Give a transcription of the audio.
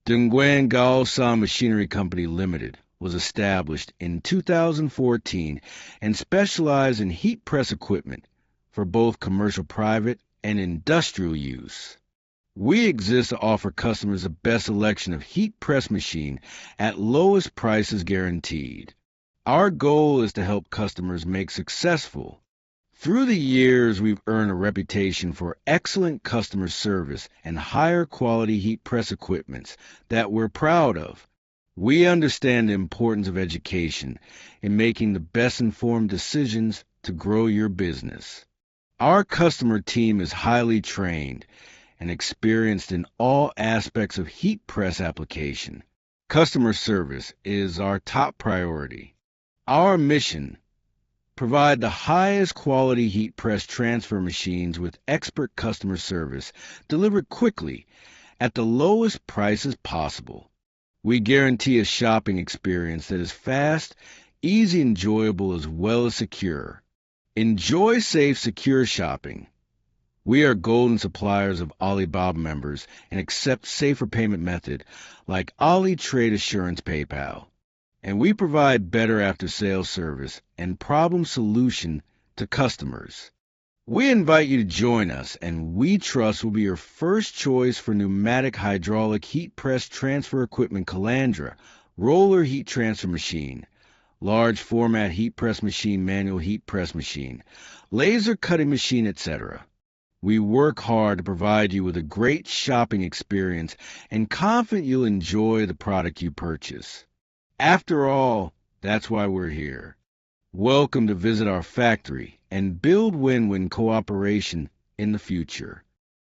Dongguan Gaoshang Machinery Company Limited was established in 2014 and specialized in heat press equipment for both commercial private and industrial use. We exist to offer customers the best selection of heat press machine at lowest prices guaranteed. Our goal is to help customers make successful. Through the years, we've earned a reputation for excellent customer service and higher quality heat press equipments that we're proud of. We understand the importance of education in making the best informed decisions to grow your business. Our customer team is highly trained and experienced in all aspects of heat press application. Customer service is our top priority. Our mission: provide the highest quality heat press transfer machines with expert customer service delivered quickly at the lowest prices possible. We guarantee a shopping experience that is fast, easy, enjoyable, as well as secure. Enjoy safe, secure shopping. We are golden suppliers of Alibaba members and accept safer payment method like Ali Trade Assurance PayPal. And we provide better after-sales service and problem solution to customers. We invite you to join us, and we trust will be your first choice for pneumatic hydraulic heat press transfer equipment: calandra, roller heat transfer machine, large format heat press machine, manual heat press machine, laser cutting machine, etc. We work hard to provide you with a great shopping experience and confident you'll enjoy the product you purchase. After all, that's why we're here. Welcome to visit our factory and build win-win cooperation in the future.